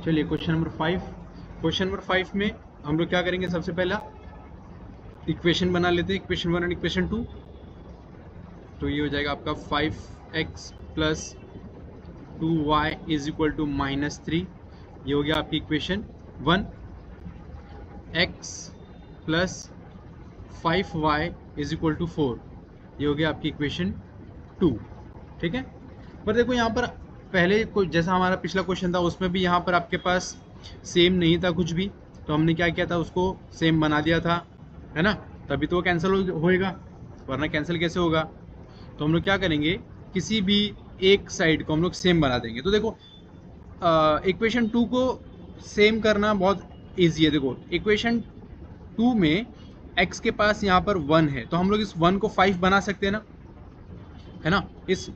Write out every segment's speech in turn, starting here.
चलिए question number 5। Question number 5 में हम लोग क्या करेंगे, सबसे पहला इक्वेशन बना लेते हैं, इक्वेशन 1 और इक्वेशन 2। तो ये हो जाएगा आपका 5x plus 2y is equal to -3। ये हो गया आपकी equation 1। x plus 5y is equal to 4, ये हो गया आपकी इक्वेशन 2। ठीक है, पर देखो यहाँ पर पहले जैसा हमारा पिछला क्वेश्चन था उसमें भी यहाँ पर आपके पास सेम नहीं था कुछ भी, तो हमने क्या किया था, उसको सेम बना दिया था, है ना, तभी तो कैंसिल होएगा, वरना कैंसिल कैसे होगा। तो हम लोग क्या करेंगे, किसी भी एक साइड को हम लोग सेम बना देंगे। तो देखो इक्वेशन 2 को सेम करना बहुत ईजी है। देखो इक्वेशन 2 में x के पास यहाँ पर 1 है, तो हम लोग इस 1 को 5 बना सकते हैं ना, है ना। इस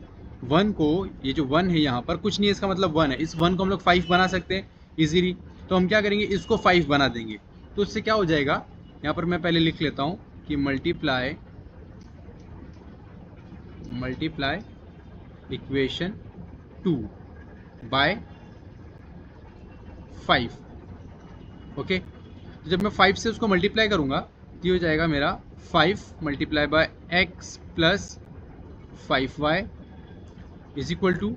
1 को, ये जो 1 है यहाँ पर कुछ नहीं है, इसका मतलब 1 है, इस 1 को हम लोग 5 बना सकते हैं इजीली। तो हम क्या करेंगे, इसको 5 बना देंगे। तो इससे क्या हो जाएगा, यहाँ पर मैं पहले लिख लेता हूँ कि मल्टीप्लाई इक्वेशन 2 बाय 5। ओके, तो जब मैं 5 से उसको मल्टीप्लाई करूँगा तो ये हो जाएगा मेरा 5 multiply by x plus 5y is equal to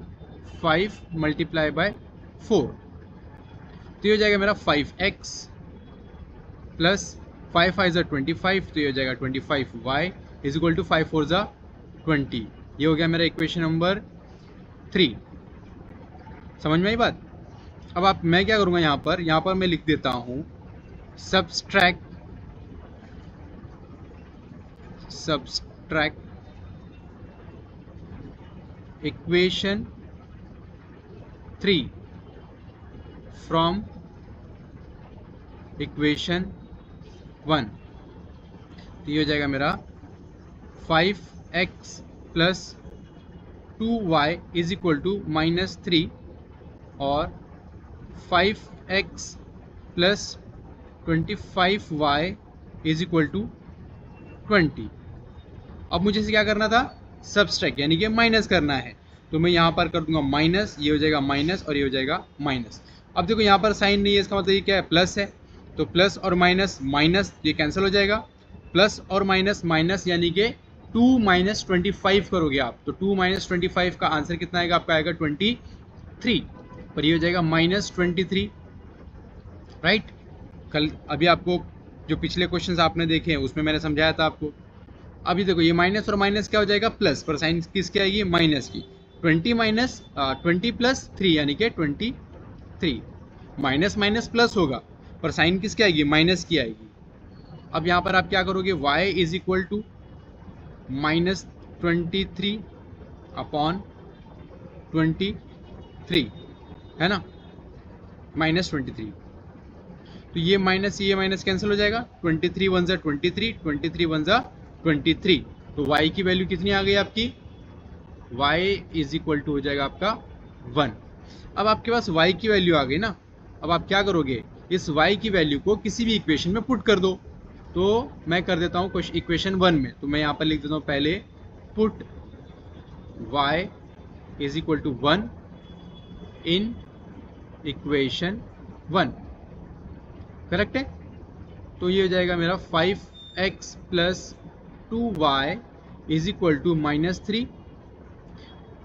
5 multiply by 4। तो ये हो जाएगा मेरा 5x प्लस 5 5 ज़ा 25, तो ये हो जाएगा 25y इज इक्वल टू 5 4 ज़ा 20। ये हो गया मेरा इक्वेशन नंबर 3। समझ में आई बात। अब मैं क्या करूँगा, यहाँ पर मैं लिख देता हूँ सब्सट्रैक्ट इक्वेशन 3 फ्रॉम इक्वेशन 1। तो ये हो जाएगा मेरा 5x plus 2y is equal to -3 और 5x plus 25y is equal to 20। अब मुझे इसे क्या करना था, सब्सट्रैक्ट यानी कि माइनस करना है। तो मैं यहाँ पर कर दूंगा माइनस, ये हो जाएगा माइनस और ये हो जाएगा माइनस। अब देखो यहाँ पर साइन नहीं है, इसका मतलब ये क्या है, प्लस है। तो प्लस और माइनस माइनस, ये कैंसिल हो जाएगा। प्लस और माइनस माइनस यानी कि 2 माइनस 25 करोगे आप, तो 2 माइनस 25 का आंसर कितना आएगा आपका, आएगा 23। पर ये हो जाएगा -23, राइट। कल अभी आपको जो पिछले क्वेश्चंस आपने देखे हैं उसमें मैंने समझाया था आपको। अभी देखो ये माइनस और माइनस क्या हो जाएगा, प्लस, पर साइन किसकी आएगी, माइनस की। 20 प्लस 3 यानी कि 23। माइनस माइनस प्लस होगा, पर साइन किसकी आएगी, माइनस की आएगी। अब यहाँ पर आप क्या करोगे, y is equal to -23 upon 23, है ना, -23। तो ये माइनस कैंसिल हो जाएगा, 23 1 ज़ा 23, 23 1 ज़ा 23। तो y की वैल्यू कितनी आ गई आपकी, y इज इक्वल टू हो जाएगा आपका 1। अब आपके पास y की वैल्यू आ गई ना, अब आप क्या करोगे, इस y की वैल्यू को किसी भी इक्वेशन में पुट कर दो। तो मैं कर देता हूँ इक्वेशन 1 में, तो मैं यहाँ पर लिख देता हूँ पहले put y is equal to 1 in equation 1, correct है। तो ये हो जाएगा मेरा 5x plus 2y is equal to -3।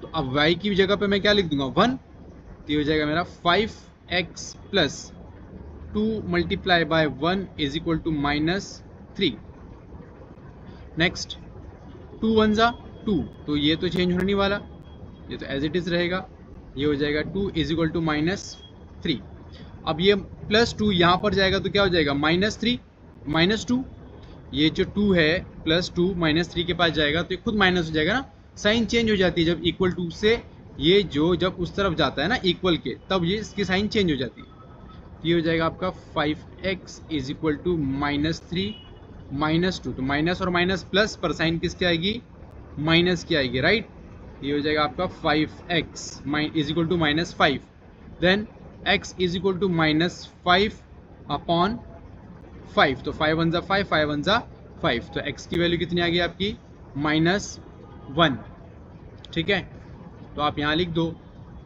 तो अब y की जगह पे मैं क्या लिख दूंगा, 1। तो ये हो जाएगा मेरा 5x plus 2 multiply by 1 is equal to -3। Next 2 1 ज़ा 2, तो ये तो चेंज होने नहीं वाला, ये तो एज इट इज रहेगा। ये हो जाएगा 2 इज इक्वल टू -3। अब ये +2 यहाँ पर जाएगा तो क्या हो जाएगा, -3 -2। ये जो 2 है +2 -3 के पास जाएगा तो ये खुद माइनस हो जाएगा ना, साइन चेंज हो जाती है जब इक्वल टू से ये जो जब उस तरफ जाता है ना इक्वल के, तब ये इसकी साइन चेंज हो जाती है। तो ये हो जाएगा आपका 5x इज इक्वल टू -3 -2, तो माइनस और माइनस प्लस, पर साइन किसकी आएगी, माइनस की आएगी, राइट। ये हो जाएगा आपका 5x is equal to -5। Then x is equal to -5 upon 5, तो 5 1 ज़ा 5, 5 1 ज़ा 5, तो x की वैल्यू कितनी आ गई आपकी, -1। ठीक है, तो आप यहाँ लिख दो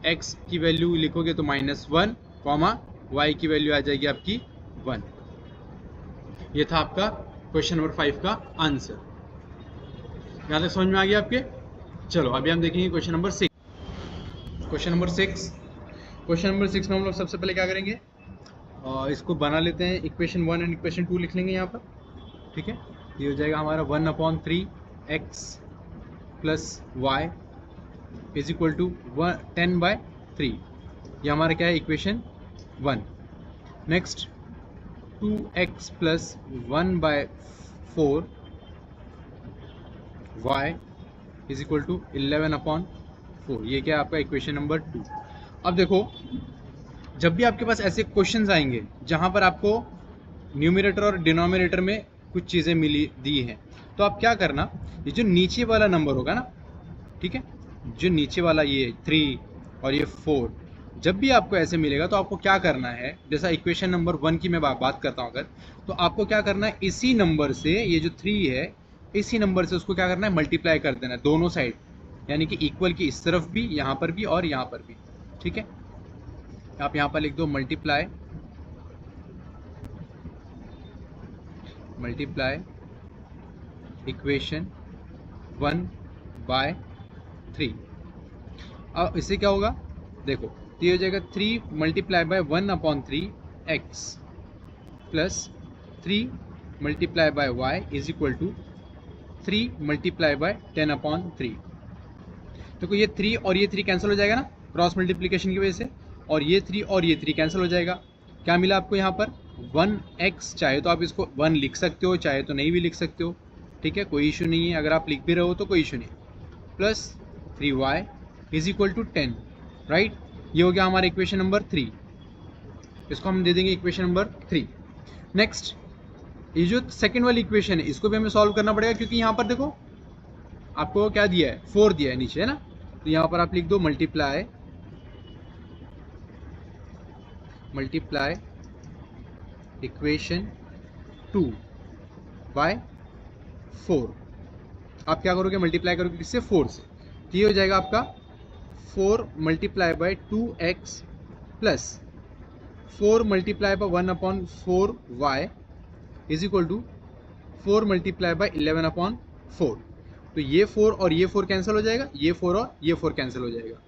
x की वैल्यू लिखोगे तो -1 कॉमा y की वैल्यू आ जाएगी आपकी 1। ये था आपका क्वेश्चन नंबर 5 का आंसर। यहाँ तक समझ में आ गया आपके? चलो अभी हम देखेंगे क्वेश्चन नंबर 6। क्वेश्चन नंबर 6 में हम लोग सबसे पहले क्या करेंगे, इसको बना लेते हैं। इक्वेशन 1 एंड इक्वेशन 2 लिख लेंगे यहाँ पर, ठीक है। ये हो जाएगा हमारा 1/3x plus Y is equal to 10/3। ये हमारा क्या है, equation 1। Next 2x plus 1/4 y is equal to 11/4। ये क्या है आपका इक्वेशन नंबर 2। अब देखो, जब भी आपके पास ऐसे क्वेश्चंस आएंगे जहां पर आपको न्यूमरेटर और डिनोमिनेटर में कुछ चीज़ें मिली दी हैं, तो आप क्या करना, ये जो नीचे वाला नंबर होगा ना, ठीक है, जो नीचे वाला ये 3 और ये 4, जब भी आपको ऐसे मिलेगा तो आपको क्या करना है, जैसा इक्वेशन नंबर 1 की मैं बात करता हूँ अगर, तो आपको क्या करना है, इसी नंबर से ये जो 3 है, इसी नंबर से उसको क्या करना है, मल्टीप्लाई कर देना है दोनों साइड, यानी कि इक्वल की इस तरफ भी, यहाँ पर भी और यहाँ पर भी, ठीक है। आप यहाँ पर लिख दो मल्टीप्लाई इक्वेशन 1/3। अब इससे क्या होगा, देखो, तो ये हो जाएगा 3 multiply by 1/3x plus 3 multiply by y is equal to 3 multiply by 10/3। देखो ये 3 और ये 3 कैंसिल हो जाएगा ना क्रॉस मल्टीप्लिकेशन की वजह से, और ये 3 और ये 3 कैंसिल हो जाएगा। क्या मिला आपको यहाँ पर, 1x, चाहे तो आप इसको 1 लिख सकते हो, चाहे तो नहीं भी लिख सकते हो, ठीक है, कोई इशू नहीं है। अगर आप लिख भी रहे हो तो कोई इशू नहीं, plus 3y is equal to 10, right. ये हो गया हमारा इक्वेशन नंबर 3, इसको हम दे देंगे इक्वेशन नंबर 3। नेक्स्ट, ये जो सेकेंड वाली इक्वेशन है, इसको भी हमें सॉल्व करना पड़ेगा, क्योंकि यहाँ पर देखो आपको क्या दिया है, 4 दिया है नीचे, है ना। तो यहाँ पर आप लिख दो मल्टीप्लाई इक्वेशन 2/4। आप क्या करोगे, मल्टीप्लाई करोगे किससे, 4 से। तो ये हो जाएगा आपका 4 multiply by 2x plus 4 multiply by 1/4y is equal to 4 multiply by 11/4। तो ये 4 और ये 4 कैंसिल हो जाएगा, ये 4 और ये 4 कैंसिल हो जाएगा।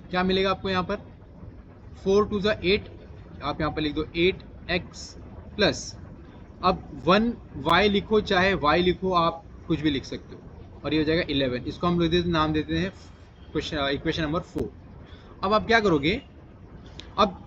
क्या मिलेगा आपको यहाँ पर, 4 2 ज़ा 8, आप यहाँ पर लिख दो 8x प्लस, अब 1y लिखो चाहे y लिखो, आप कुछ भी लिख सकते हो, और ये हो जाएगा 11। इसको हम नाम देते हैं इक्वेशन नंबर 4। अब आप क्या करोगे, अब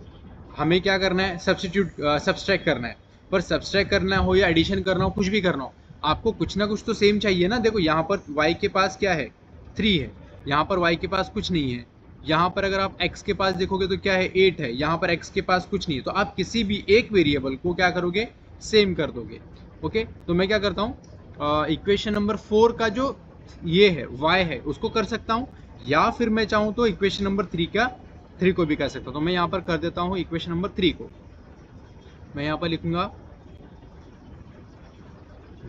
हमें क्या करना है, सब्सट्रैक्ट करना है। पर सब्सट्रैक्ट करना हो या एडिशन करना हो, कुछ भी करना हो, आपको कुछ ना कुछ तो सेम चाहिए ना। देखो यहाँ पर y के पास क्या है, 3 है, यहाँ पर y के पास कुछ नहीं है, यहाँ पर अगर आप x के पास देखोगे तो क्या है, 8 है, यहाँ पर x के पास कुछ नहीं है। तो आप किसी भी एक वेरिएबल को क्या करोगे, सेम कर दोगे। ओके, तो मैं क्या करता हूँ, इक्वेशन नंबर 4 का जो ये है y है उसको कर सकता हूँ, या फिर मैं चाहूँ तो इक्वेशन नंबर 3 को भी कर सकता हूँ। तो मैं यहाँ पर कर देता हूँ इक्वेशन नंबर 3 को, मैं यहाँ पर लिखूंगा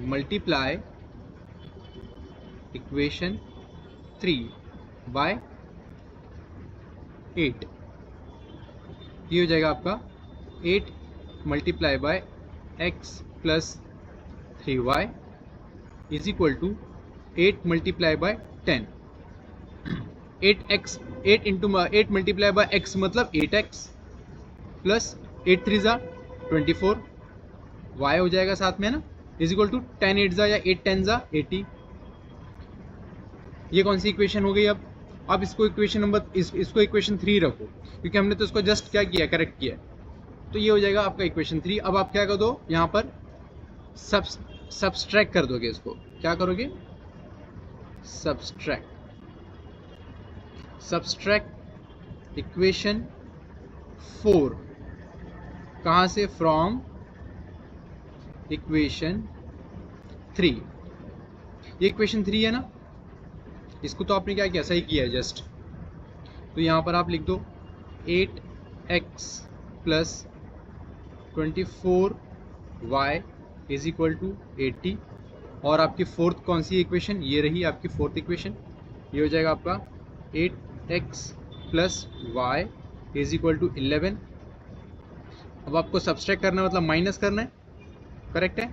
मल्टीप्लाई इक्वेशन 3/8। ये हो जाएगा आपका 8 multiply by x plus 3y is equal to 8 multiply by 10। 8 multiply by x मतलब 8x प्लस 8 3 ज़ा 24, y हो जाएगा साथ में ना, इज इक्वल टू 10 8 ज़ा या 8 10 ज़ा 80। ये कौन सी इक्वेशन हो गई। अब इसको इक्वेशन नंबर इसको इक्वेशन 3 रखो, क्योंकि हमने तो इसको जस्ट क्या किया, करेक्ट किया। तो ये हो जाएगा आपका इक्वेशन 3। अब आप क्या कर दो, यहाँ पर सब्सट्रैक्ट कर दोगे इसको, क्या करोगे, सब्सट्रैक्ट इक्वेशन 4 कहाँ से, फ्रॉम इक्वेशन 3। ये इक्वेशन 3 है ना, इसको तो आपने क्या किया, सही किया है जस्ट। तो यहाँ पर आप लिख दो 8x plus 24y is equal to 80, और आपकी फोर्थ कौन सी इक्वेशन, ये रही आपकी फोर्थ इक्वेशन। ये हो जाएगा आपका 8x plus y is equal to 11। अब आपको सब्सट्रैक्ट करना है, मतलब माइनस करना है, करेक्ट है।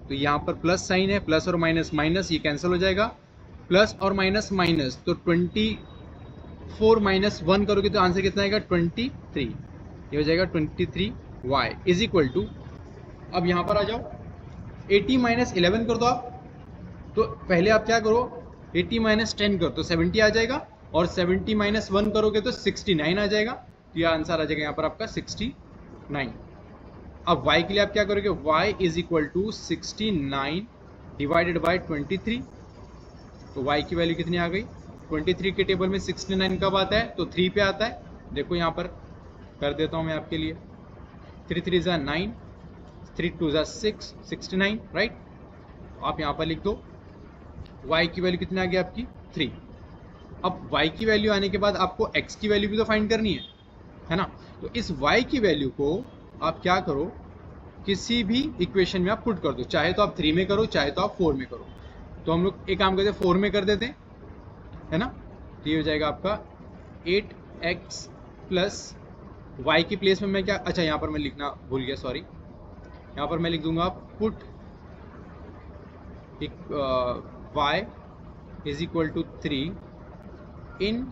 तो यहाँ पर प्लस साइन है, प्लस और माइनस माइनस, ये कैंसिल हो जाएगा, प्लस और माइनस माइनस, तो 24 माइनस 1 करोगे तो आंसर कितना आएगा 23। ये हो जाएगा 23y इज इक्वल टू, अब यहाँ पर आ जाओ 80 माइनस 11 कर दो आप। तो पहले आप क्या करो, 80 माइनस 10 करो तो 70 आ जाएगा, और 70 माइनस 1 करोगे तो 69 आ जाएगा। तो यह आंसर आ जाएगा यहाँ पर आपका 69। अब y के लिए आप क्या करोगे, y is equal to 69 divided by 23। तो y की वैल्यू कितनी आ गई, 23 के टेबल में 69 कब आता है, तो 3 पे आता है। देखो यहाँ पर कर देता हूँ मैं आपके लिए, 3 3 ज़ा 9, 3 2 ज़ा 6, 69, राइट। आप यहाँ पर लिख दो y की वैल्यू कितनी आ गई आपकी 3। अब y की वैल्यू आने के बाद आपको x की वैल्यू भी तो फाइंड करनी है ना। तो इस y की वैल्यू को आप क्या करो, किसी भी इक्वेशन में आप पुट कर दो, चाहे तो आप 3 में करो, चाहे तो आप 4 में करो। तो हम लोग एक काम करते हैं, 4 में कर देते हैं, है ना। तो ये हो जाएगा आपका 8x प्लस y की प्लेस में मैं क्या, अच्छा यहाँ पर मैं लिखना भूल गया, सॉरी। यहाँ पर मैं लिख दूंगा put y is equal to 3 in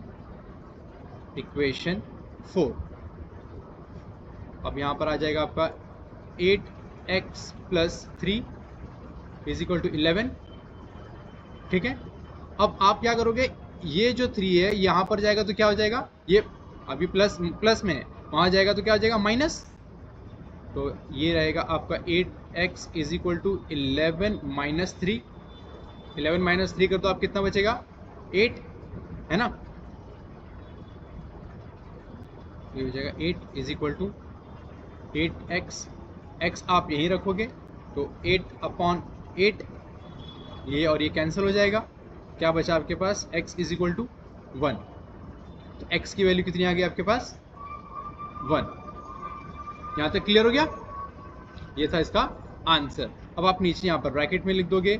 equation 4। अब यहाँ पर आ जाएगा आपका 8x plus 3 is equal to 11, ठीक है। अब आप क्या करोगे, ये जो 3 है यहाँ पर जाएगा तो क्या हो जाएगा, ये अभी प्लस प्लस में है, वहाँ जाएगा तो क्या हो जाएगा माइनस। तो ये रहेगा आपका 8x is equal to 11 minus 3। 11 minus 3 कर तो आप कितना बचेगा 8, है ना। ये हो जाएगा 8 is equal to 8x, x आप यहीं रखोगे तो 8/8, ये और ये कैंसिल हो जाएगा। क्या बचा आपके पास, x इज इक्वल टू 1। तो x की वैल्यू कितनी आ गई आपके पास 1। यहाँ तक क्लियर हो गया, ये था इसका आंसर। अब आप नीचे यहाँ पर ब्रैकेट में लिख दोगे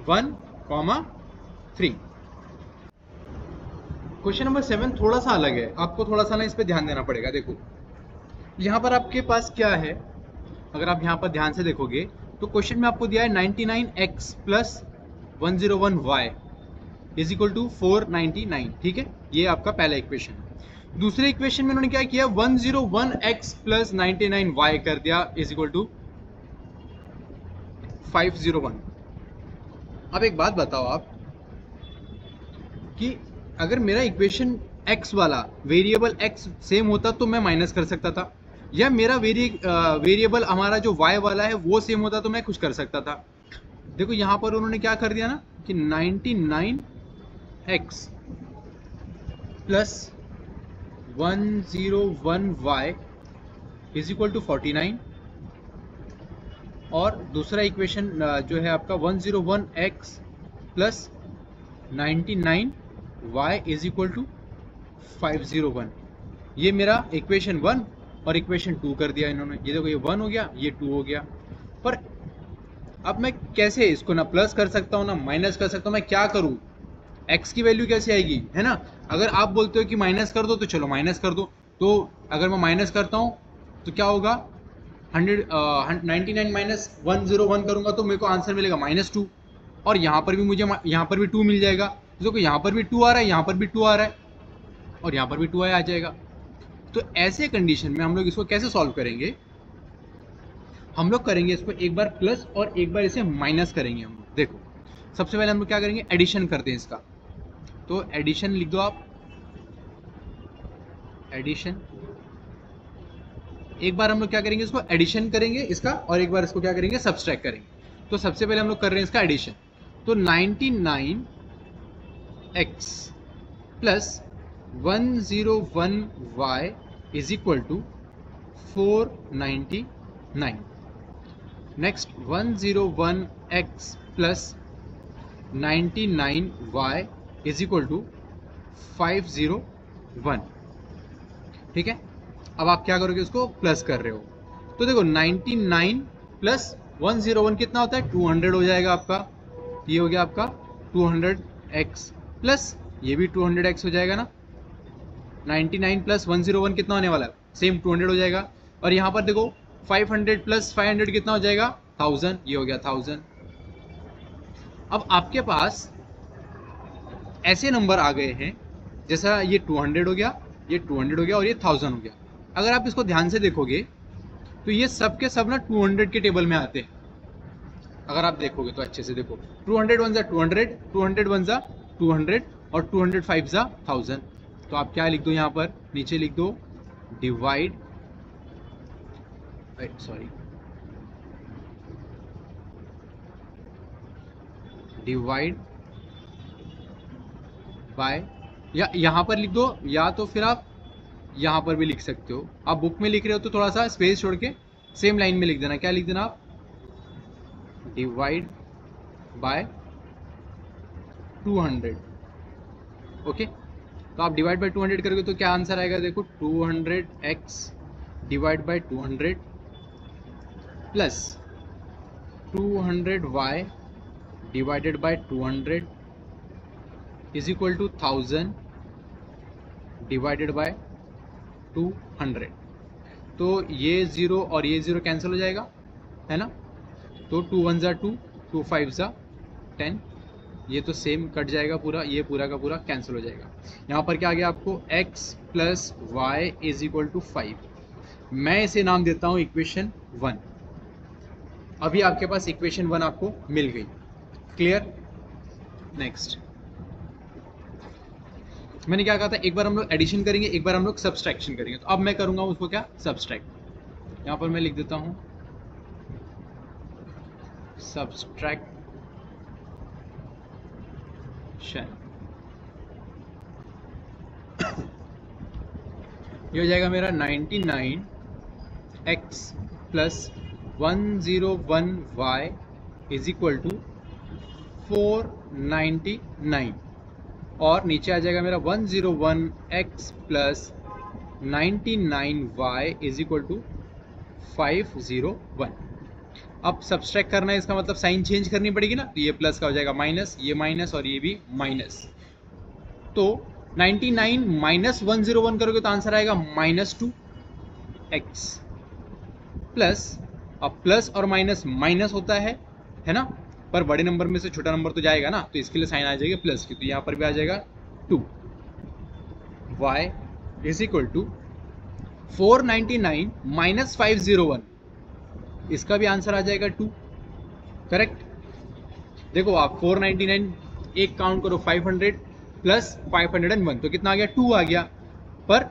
1,3। क्वेश्चन नंबर 7 थोड़ा सा अलग है, आपको थोड़ा सा ना इस पे ध्यान देना पड़ेगा। देखो यहाँ पर आपके पास क्या है, अगर आप यहाँ पर ध्यान से देखोगे तो क्वेश्चन में आपको दिया है 99x plus 101y is equal to 499, ठीक है। ये आपका पहला इक्वेशन है। दूसरे इक्वेशन में उन्होंने क्या किया, 101x प्लस 99y कर दिया इज इक्वल टू 501। अब एक बात बताओ आप कि अगर मेरा इक्वेशन x वाला वेरिएबल x सेम होता तो मैं माइनस कर सकता था, या मेरा वेरिएबल हमारा जो y वाला है वो सेम होता तो मैं कुछ कर सकता था। देखो यहाँ पर उन्होंने क्या कर दिया ना कि 99x plus 101y is equal to 49, और दूसरा इक्वेशन जो है आपका 101x plus 99y is equal to 501। ये मेरा इक्वेशन 1 और इक्वेशन 2 कर दिया इन्होंने। ये देखो ये 1 हो गया, ये 2 हो गया। पर अब मैं कैसे इसको ना प्लस कर सकता हूँ ना माइनस कर सकता हूँ, मैं क्या करूँ, x की वैल्यू कैसे आएगी, है ना। अगर आप बोलते हो कि माइनस कर दो तो चलो माइनस कर दो। तो अगर मैं माइनस करता हूँ तो क्या होगा, 99 माइनस 101 करूँगा तो मेरे को आंसर मिलेगा -2, और यहाँ पर भी मुझे यहाँ पर भी 2 मिल जाएगा। देखो यहाँ पर भी 2 आ रहा है, यहाँ पर भी 2 आ रहा है, और यहाँ पर भी 2 आ जाएगा। तो ऐसे कंडीशन में हम लोग इसको कैसे सॉल्व करेंगे, हम लोग करेंगे इसको एक बार प्लस और एक बार इसे माइनस करेंगे हम लोग। देखो सबसे पहले हम लोग क्या करेंगे, एडिशन करते हैं इसका। तो एडिशन लिख दो आप, एडिशन। एक बार हम लोग क्या करेंगे, इसको एडिशन करेंगे इसका, और एक बार इसको क्या करेंगे, सब्सट्रैक्ट करेंगे। तो सबसे पहले हम लोग कर रहे हैं इसका एडिशन। तो 99x plus 101y is equal to 499। Next 101x plus 99y is equal to 501, ठीक है। अब आप क्या करोगे, उसको प्लस कर रहे हो। तो देखो 99 प्लस 101 कितना होता है, 200 हो जाएगा आपका। ये हो गया आपका 200x प्लस ये भी 200x हो जाएगा ना, 99 प्लस 101 कितना होने वाला है, सेम 200 हो जाएगा। और यहाँ पर देखो 500 प्लस 500 कितना हो जाएगा, 1000, ये हो गया 1000। अब आपके पास ऐसे नंबर आ गए हैं, जैसा ये 200 हो गया, ये 200 हो गया और ये 1000 हो गया। अगर आप इसको ध्यान से देखोगे तो ये सब के सब ना 200 के टेबल में आते हैं। अगर आप देखोगे तो अच्छे से देखो, 200 वन जा 200, 200 वन जा 200 और 205 जा 1000। तो आप क्या लिख दो यहाँ पर, नीचे लिख दो डिवाइड, सॉरी, डिवाइड बाय, या यहाँ पर लिख दो, या तो फिर आप यहाँ पर भी लिख सकते हो। आप बुक में लिख रहे हो तो थोड़ा सा स्पेस छोड़ के सेम लाइन में लिख देना। क्या लिख देना आप, डिवाइड बाय 200। ओके, तो आप डिवाइड बाय 200 करोगे तो क्या आंसर आएगा, देखो 200x divide by 200 plus 200y divided by 200 is equal to 1000 divided by 200। तो ये 0 और ये 0 कैंसिल हो जाएगा, है ना। तो 2 1 जा 2, 2 5 जा 10, ये तो सेम कट जाएगा पूरा, ये पूरा का पूरा कैंसिल हो जाएगा। यहाँ पर क्या आ गया आपको, x plus Y is equal to 5। मैं इसे नाम देता हूँ इक्वेशन 1। अभी आपके पास इक्वेशन 1 आपको मिल गई। क्लियर। नेक्स्ट, मैंने क्या कहा था, एक बार हम लोग एडिशन करेंगे, एक बार हम लोग सब्सट्रैक्शन करेंगे। तो अब मैं करूंगा उसको क्या, सब्सट्रैक्ट। यहाँ पर मैं लिख देता हूँ सब्सट्रैक्शन। ये हो जाएगा मेरा 99x plus 101y is equal to 499, और नीचे आ जाएगा मेरा 101x plus 99y is equal to 501। अब सब्सट्रैक्ट करना है, इसका मतलब साइन चेंज करनी पड़ेगी ना, तो ये प्लस का हो जाएगा माइनस, ये माइनस और ये भी माइनस। तो 99 माइनस 101 करोगे तो आंसर आएगा -2x प्लस, अब प्लस और माइनस माइनस होता है ना, पर बड़े नंबर में से छोटा नंबर तो जाएगा ना, तो इसके लिए साइन आ जाएगा प्लस की, तो यहाँ पर भी आ जाएगा 2y is equal to 499 minus 501, इसका भी आंसर आ जाएगा 2। करेक्ट। देखो आप 499 एक काउंट करो, 500 प्लस 501 तो कितना आ गया, 2 आ गया, पर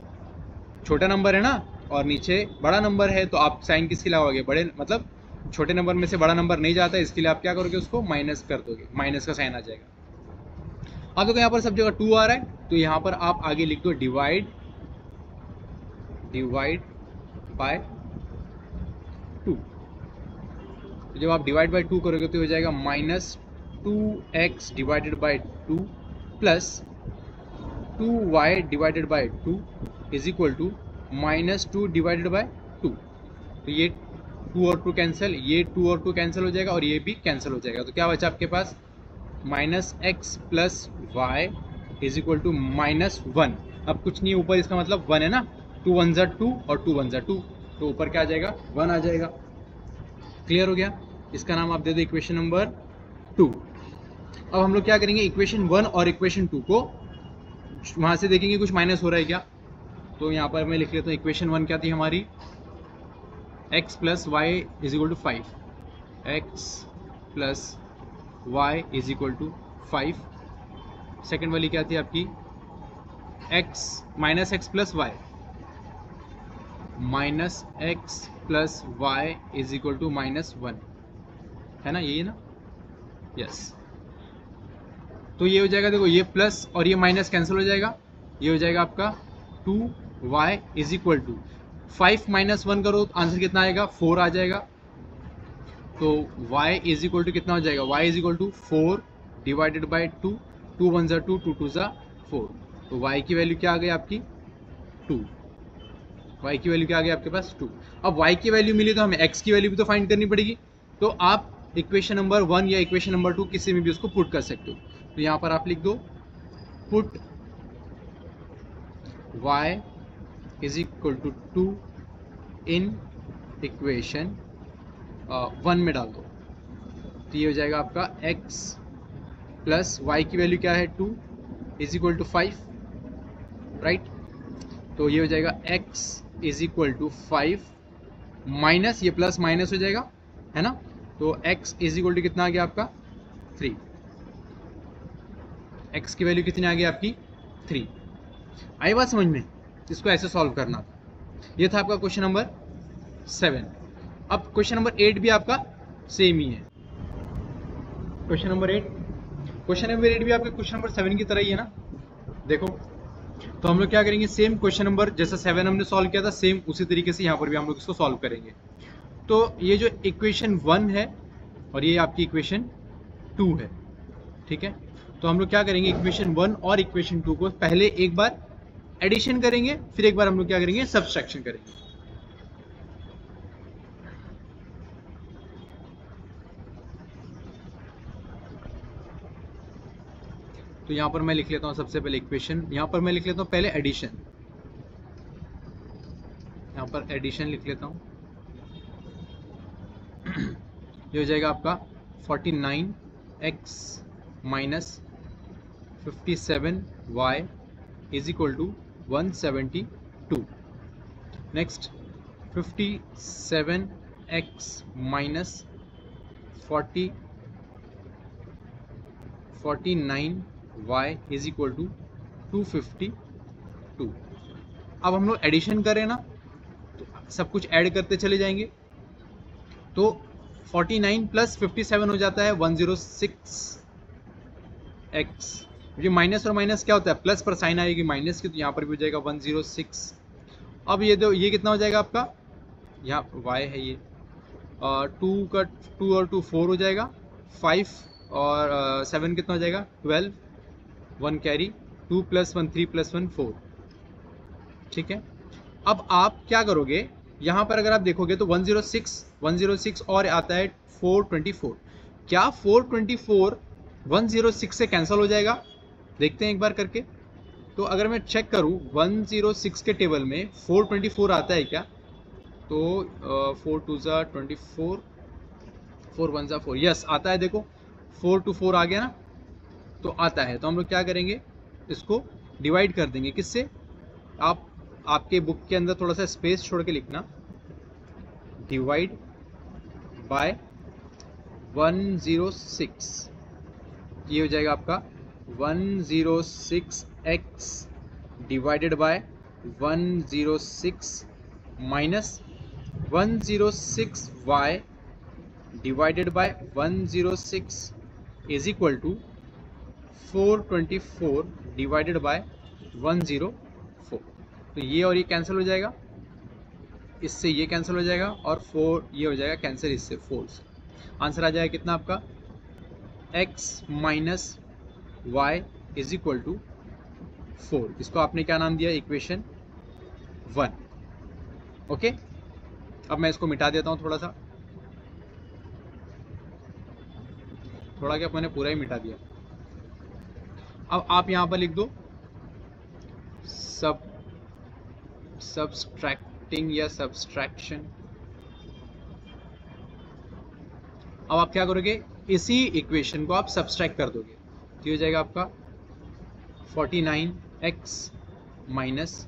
छोटा नंबर है ना और नीचे बड़ा नंबर है, तो आप साइन किसके लगाओगे, बड़े मतलब छोटे नंबर में से बड़ा नंबर नहीं जाता, इसके लिए आप क्या करोगे, उसको माइनस कर दोगे, माइनस का साइन आ जाएगा। अब देखो यहाँ पर सब जगह 2 आ रहा है, तो यहाँ पर आप आगे लिख दो डिवाइड बाय 2। तो जब आप डिवाइड बाय 2 करोगे तो हो जाएगा -2x divided by 2 plus 2y divided by 2 is equal to -2 divided by 2। तो ये 2 और 2 कैंसिल, ये 2 और 2 कैंसिल हो जाएगा और ये भी कैंसिल हो जाएगा। तो क्या बचा आपके पास, -x plus Y is equal to -1। अब कुछ नहीं, ऊपर इसका मतलब 1 है ना, 2 1 जा 2 और 2 1 जा 2, तो ऊपर क्या आ जाएगा, 1 आ जाएगा। क्लियर हो गया। इसका नाम आप दे दो इक्वेशन नंबर 2। अब हम लोग क्या करेंगे, इक्वेशन 1 और इक्वेशन 2 को वहां से देखेंगे कुछ माइनस हो रहा है क्या। तो यहाँ पर मैं लिख लेता हूँ, इक्वेशन 1 क्या थी हमारी, x plus Y is equal to 5, x plus Y is equal to 5। Second वाली क्या थी आपकी, x minus X plus Y, minus X plus Y is equal to -1, है ना, यही है ना, यस। तो ये हो जाएगा, देखो ये प्लस और ये माइनस कैंसिल हो जाएगा, ये हो जाएगा आपका 2y is equal to 5 minus 1 करो तो आंसर कितना आएगा, 4 आ जाएगा। तो y इज इक्वल टू कितना हो जाएगा, y is equal to 4 divided by 2, 2 1 जा 2, 2 2 जा 4। तो y की वैल्यू क्या आ गई आपकी, 2। y की वैल्यू क्या आ गई आपके पास, 2। अब y की वैल्यू मिली तो हमें x की वैल्यू भी तो फाइंड करनी पड़ेगी। तो आप इक्वेशन नंबर 1 या इक्वेशन नंबर 2 किसी में भी उसको पुट कर सकते हो। तो यहाँ पर आप लिख दो put y is equal to 2 in equation 1 में डाल दो, तो ये हो जाएगा आपका x प्लस y की वैल्यू क्या है 2 इज इक्वल टू 5, राइट। तो ये हो जाएगा x is equal to 5 minus, ये प्लस माइनस हो जाएगा, है ना। तो x इज इक्वल टू कितना आ गया आपका 3, x की वैल्यू कितनी आ गई आपकी 3। आई बात समझ में? इसको ऐसे सॉल्व करना था। ये था आपका क्वेश्चन नंबर 7। अब क्वेश्चन नंबर 8 भी आपका सेम ही है। क्वेश्चन नंबर 8 भी आपके क्वेश्चन नंबर 7 की तरह ही है ना। देखो, तो हम लोग क्या करेंगे, सेम क्वेश्चन नंबर जैसा 7 हमने सॉल्व किया था, सेम उसी तरीके से यहाँ पर भी हम लोग इसको सॉल्व करेंगे। तो ये जो इक्वेशन 1 है और ये आपकी इक्वेशन 2 है, ठीक है। तो हम लोग क्या करेंगे, इक्वेशन 1 और इक्वेशन 2 को पहले एक बार एडिशन करेंगे, फिर एक बार हम लोग क्या करेंगे, सब्सट्रैक्शन करेंगे। तो यहां पर मैं लिख लेता हूं सबसे पहले इक्वेशन, यहां पर मैं लिख लेता हूं पहले एडिशन, यहां पर एडिशन लिख लेता हूं। ये हो जाएगा आपका 49x minus 57y is equal to 172। Next 57x minus 49y is equal to 252। अब हम लोग एडिशन करें ना, तो सब कुछ ऐड करते चले जाएंगे। तो 49 प्लस 57 हो जाता है 106x। ये माइनस और माइनस क्या होता है, प्लस पर साइन आएगी माइनस की, तो यहाँ पर भी हो जाएगा 106। अब ये कितना हो जाएगा आपका, यहाँ y है ये 2 और 2 4 हो जाएगा, 5 और 7 कितना हो जाएगा 12, 1 कैरी, 2 प्लस 1 3 प्लस 1 4, ठीक है। अब आप क्या करोगे, यहाँ पर अगर आप देखोगे तो 106 और आता है 424। क्या 424 106 से कैंसिल हो जाएगा, देखते हैं एक बार करके। तो अगर मैं चेक करूँ 106 के टेबल में 424 आता है क्या, तो 4 2 ज़ा 24, 4 1 ज़ा 4, यस आता है। देखो 4 to 4 आ गया ना, तो आता है। तो हम लोग क्या करेंगे, इसको डिवाइड कर देंगे किससे, आप आपके बुक के अंदर थोड़ा सा स्पेस छोड़ के लिखना, डिवाइड बाय 106। ये हो जाएगा आपका 106x divided by 106 minus 106y divided by 106 is equal to 424 divided by 104। तो ये और ये कैंसिल हो जाएगा, इससे ये कैंसिल हो जाएगा, और 4 ये हो जाएगा कैंसिल इससे, 4 से। आंसर आ जाएगा कितना आपका, x minus y is equal to 4। इसको आपने क्या नाम दिया, इक्वेशन 1। ओके, अब मैं इसको मिटा देता हूँ थोड़ा सा, थोड़ा क्या मैंने पूरा ही मिटा दिया। अब आप यहाँ पर लिख दो सब्सट्रैक्टिंग या सब्सट्रैक्शन। अब आप क्या करोगे, इसी इक्वेशन को आप सब्सट्रैक्ट कर दोगे, तो हो जाएगा आपका 49x minus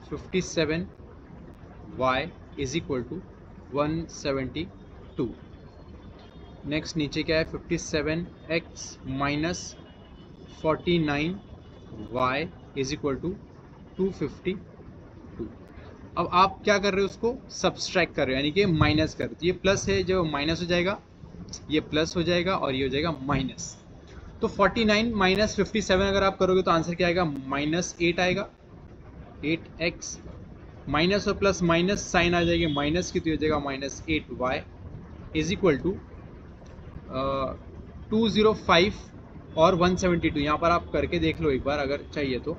57y is equal to 172। Next नीचे क्या है, 57x minus 49y is equal to 252। अब आप क्या कर रहे हो, उसको सब्सट्रैक्ट कर रहे हो, यानी कि माइनस कर रहे हो। तो ये प्लस है, जो माइनस हो जाएगा, ये प्लस हो जाएगा, और ये हो जाएगा माइनस। तो 49 माइनस 57 अगर आप करोगे तो आंसर क्या आएगा, -8 आएगा, 8x। माइनस और प्लस माइनस साइन आ जाएगी माइनस की, तो हो जाएगा -8y इज इक्वल टू 205 और 172। यहाँ पर आप करके देख लो एक बार अगर चाहिए तो।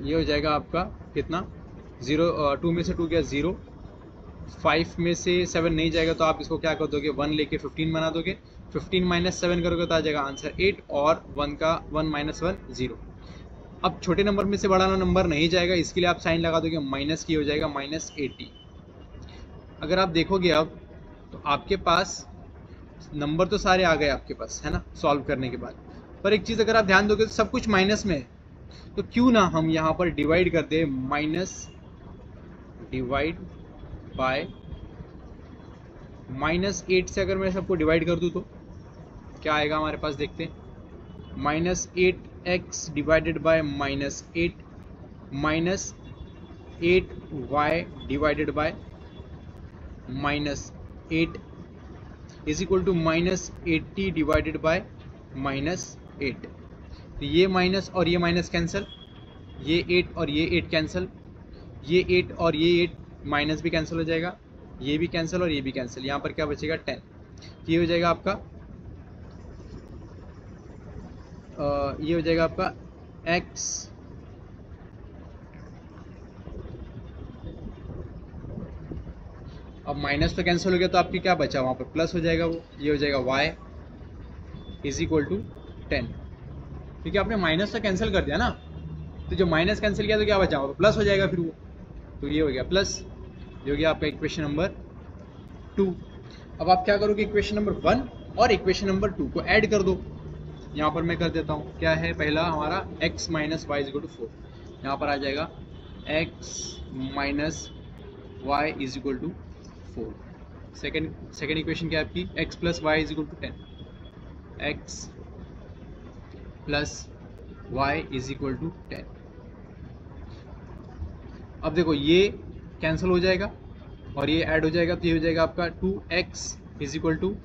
ये हो जाएगा आपका कितना, 2 में से 2 गया 0, 5 में से 7 नहीं जाएगा, तो आप इसको क्या कर दोगे, 1 लेके 15 बना दोगे। 15 माइनस 7 करोगे तो आ जाएगा आंसर 8, और 1 का 1 माइनस 1 0। अब छोटे नंबर में से बड़ा नंबर नहीं जाएगा, इसके लिए आप साइन लगा दोगे, माइनस की हो जाएगा -80। अगर आप देखोगे अब तो आपके पास नंबर तो सारे आ गए आपके पास, है ना, सॉल्व करने के बाद। पर एक चीज़ अगर आप ध्यान दोगे तो सब कुछ माइनस में है, तो क्यों ना हम यहाँ पर डिवाइड कर दे, माइनस डिवाइड बाय -8 से अगर मैं सबको डिवाइड कर दूँ तो क्या आएगा हमारे पास, देखते हैं। -8x divided by -8 -8y divided by -8 is equal to -80 divided by -8। तो ये माइनस और ये माइनस कैंसिल, ये 8 और ये 8 कैंसिल, ये 8 और ये 8 माइनस भी कैंसिल हो जाएगा, ये भी कैंसिल और ये भी कैंसिल। यहाँ पर क्या बचेगा 10। ये हो जाएगा आपका ये हो जाएगा आपका x अब माइनस तो कैंसिल हो गया तो आपकी क्या बचा, वहाँ पर प्लस हो जाएगा, वो ये हो जाएगा y इज इक्वल टू 10। क्योंकि आपने माइनस तो कैंसिल कर दिया ना, तो जब माइनस कैंसिल किया तो क्या बचा, वहाँ पर प्लस हो जाएगा फिर वो, तो ये हो गया प्लस। ये हो गया आपका इक्वेशन नंबर 2। अब आप क्या करोगे, इक्वेशन नंबर 1 और इक्वेशन नंबर 2 को ऐड कर दो। यहाँ पर मैं कर देता हूँ, क्या है पहला हमारा x minus y is equal to 4, यहाँ पर आ जाएगा x minus y is equal to 4। Second equation क्या है आपकी, x plus Y is equal to 10, x plus Y is equal to 10। अब देखो ये कैंसिल हो जाएगा और ये ऐड हो जाएगा, तो ये हो जाएगा आपका 2x is equal to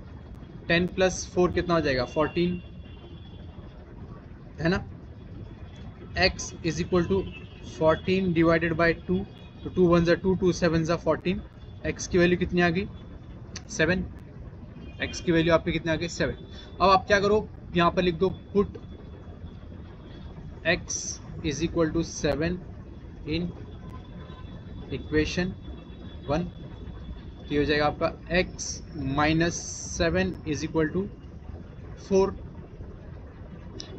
10 plus 4 कितना हो जाएगा 14, है ना। x is equal to 14 divided by 2, तो 2 1 ज़ा 2, 2 7 ज़ा 14। x की वैल्यू कितनी आ गई 7, x की वैल्यू आपकी कितनी आ गई 7। अब आप क्या करो, यहाँ पर लिख दो put x is equal to 7 in equation 1। तो ये हो जाएगा आपका x minus 7 is equal to 4।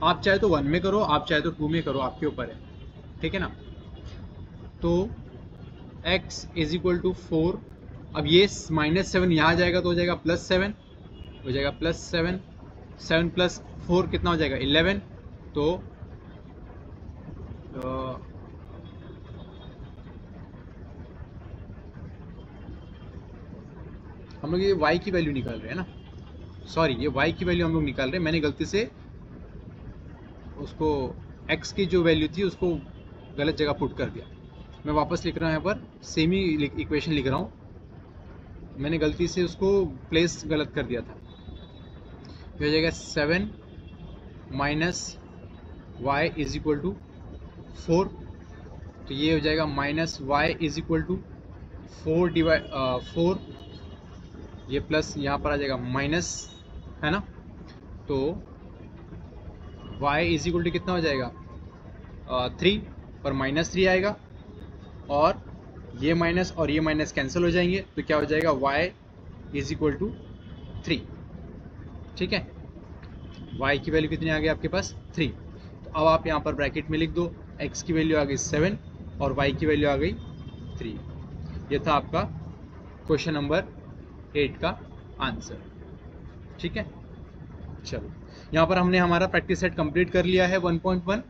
आप चाहे तो 1 में करो, आप चाहे तो 2 में करो, आपके ऊपर है, ठीक है ना। तो x इज इक्वल टू 4। अब ये -7 यहाँ आ जाएगा तो हो जाएगा +7, हो जाएगा +7, 7 प्लस 4 कितना हो जाएगा 11। तो हम लोग ये y की वैल्यू निकाल रहे हैं ना, सॉरी ये y की वैल्यू हम लोग निकाल रहे हैं, मैंने गलती से उसको x की जो वैल्यू थी उसको गलत जगह पुट कर दिया। मैं वापस लिख रहा हूँ, यहाँ पर सेम ही इक्वेशन लिख रहा हूँ, मैंने गलती से उसको प्लेस गलत कर दिया था। ये हो जाएगा 7 minus y is equal to 4। तो ये हो जाएगा minus y is equal to 4 divide 4, ये प्लस यहाँ पर आ जाएगा माइनस, है ना। तो y इज इक्वल टू कितना हो जाएगा 3, पर -3 आएगा और ये माइनस और ये माइनस कैंसिल हो जाएंगे, तो क्या हो जाएगा y इज इक्वल टू 3, ठीक है। y की वैल्यू कितनी आ गई आपके पास 3। तो अब आप यहाँ पर ब्रैकेट में लिख दो, x की वैल्यू आ गई 7 और y की वैल्यू आ गई 3। ये था आपका क्वेश्चन नंबर 8 का आंसर, ठीक है। चलो यहाँ पर हमने हमारा प्रैक्टिस सेट कंप्लीट कर लिया है 1.1।